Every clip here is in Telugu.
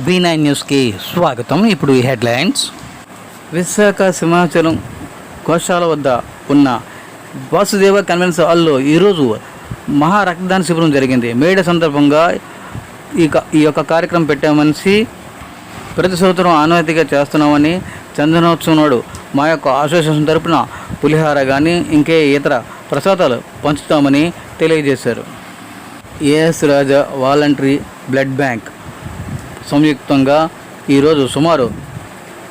V9 న్యూస్కి స్వాగతం. ఇప్పుడు ఈ హెడ్లైన్స్. విశాఖ సింహాచలం గోశాల వద్ద ఉన్న వాసుదేవ కన్వెన్స్ హాల్లో ఈరోజు మహా రక్తదాన శిబిరం జరిగింది. మేడే సందర్భంగా ఈ యొక్క కార్యక్రమం పెట్టామని ప్రతి సంవత్సరం ఆనవాయితీగా చేస్తున్నామని, చందనోత్సవం నాడు మా యొక్క అసోసియేషన్ తరపున పులిహార కానీ ఇంకే ఇతర ప్రసాదాలు పంచుతామని తెలియజేశారు. ఏఎస్ రాజా వాలంటరీ బ్లడ్ బ్యాంక్ సంయుక్తంగా ఈరోజు సుమారు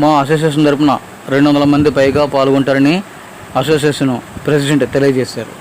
మా అసోసియేషన్ తరపున 200 మంది పైగా పాల్గొంటారని అసోసియేషన్ ప్రెసిడెంట్ తెలియజేశారు.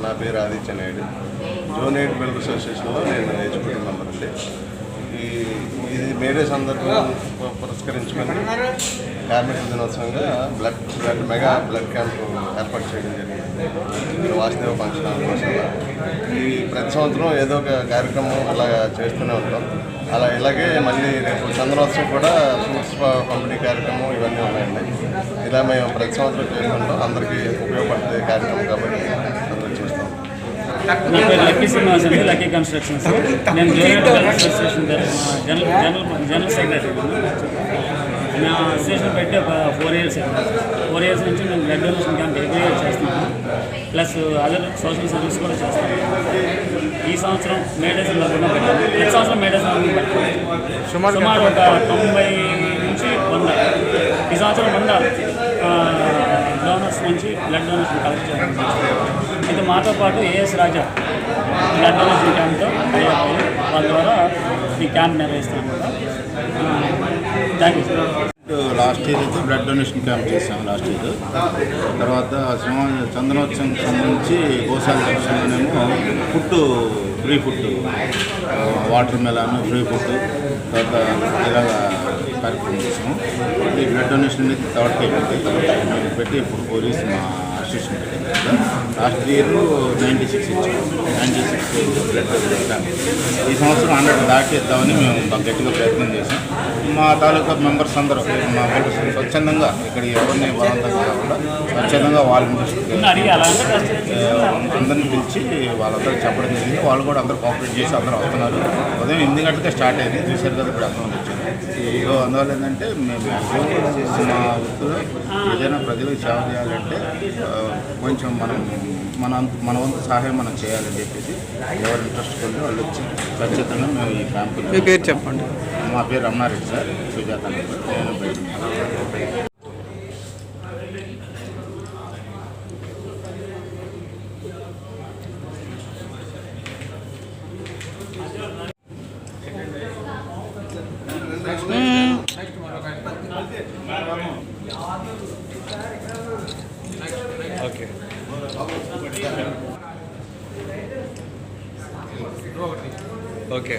నా పేరు ఆదిత్య నాయుడు. జోన్ 8 మిల్క్ అసోసియేషన్లో నేను ఎగ్జిక్యూటివ్ మెంబర్ అండి. ఇది మేడే సందర్భం పురస్కరించుకొని కార్మిక దినోత్సవంగా మెగా బ్లడ్ క్యాంప్ ఏర్పాటు చేయడం జరిగింది. ఇక్కడ వాసుదేవ ఫంక్షన్ హాల్ కోసం ఈ ప్రతి సంవత్సరం ఏదో ఒక కార్యక్రమం అలా చేస్తూనే ఉంటాం. ఇలాగే మళ్ళీ రేపు చంద్రోత్సవం కూడా ఫ్రూట్స్ పంపిణీ కార్యక్రమం ఇవన్నీ ఉన్నాయండి. ఇలా మేము ప్రతి సంవత్సరం చేస్తుంటాం. అందరికీ ఉపయోగపడే కార్యక్రమం కాబట్టి అందరూ చేస్తాం. నా పేరు లక్కీ శ్రీనివాస్ అండి, లక్కీ కన్స్ట్రక్షన్స్. నేను జూనియర్ అసోసియేషన్ జనరల్ సెక్రటరీ. నా అసోసియేషన్ పెట్టి ఒక 4 ఇయర్స్ నుంచి నేను blood donation camp every year చేస్తున్నాను. ప్లస్ అదర్ సోషల్ సర్వీస్ కూడా చేస్తాను. ఈ సంవత్సరం మేడే సందర్భంగా పెట్టాను. ప్రతి సంవత్సరం మేడే సందర్భంగా పెట్టాను. సుమారు ఒక 90 నుంచి 100. ఈ సంవత్సరం 100 డోనర్స్ నుంచి బ్లడ్ డొనేషన్ కలెక్ట్ చేయడం. ఇది మాతో పాటు ఏఎస్ రాజా బ్లడ్ డొనేషన్ క్యాంప్తో వాళ్ళ ద్వారా ఈ క్యాంప్ నిర్వహిస్తాను. Thank you sir. Last year అయితే బ్లడ్ డొనేషన్ క్యాంప్ చేసాము. లాస్ట్ ఇయర్ తర్వాత చందనోత్సవం సంబంధించి గోశాల సెక్షన్లోనేమో free food, water melon free food తర్వాత ఇలాగ కార్యక్రమం చేసాము. ఈ బ్లడ్ డొనేషన్ అనేది థర్డ్ టైం మేము పెట్టి ఇప్పుడు పోలీస్ మా అసోసియేషన్ పెట్టింది కదా. లాస్ట్ ఇయర్ 96 ఇచ్చాము. 96 బ్లడ్ క్యాంప్. ఈ సంవత్సరం 100 దాటేద్దామని మేము గట్టిగా ప్రయత్నం చేసాం. మా తాలూకా మెంబర్స్ అందరూ మా మెంబర్స్ స్వచ్ఛందంగా ఇక్కడ ఎవరిని బలవంతంగా కాకుండా స్వచ్ఛందంగా వాళ్ళ అందరిని పిలిచి వాళ్ళందరూ చెప్పడం జరిగింది. వాళ్ళు కూడా అందరూ కోఆపరేట్ చేసి అందరూ వస్తున్నారు. ఉదయం 8 గంటలకే స్టార్ట్ అయింది. చూసారు కదా ఇప్పుడు అందరం వచ్చారు. అందువల్ల ఏంటంటే మేము మా వృత్తిలో ఏదైనా ప్రజలకు సేవ చేయాలంటే కొంచెం మన వంతు సహాయం మనం చేయాలని చెప్పేసి ఎవరు ఇంట్రెస్ట్ కొంటే వాళ్ళు వచ్చి ఖచ్చితంగా మేము ఈ క్యాంపు. మీ పేరు చెప్పండి. మా పేరు రమణారెడ్డి సార్, సుజాత. నేను బయట ఓకే.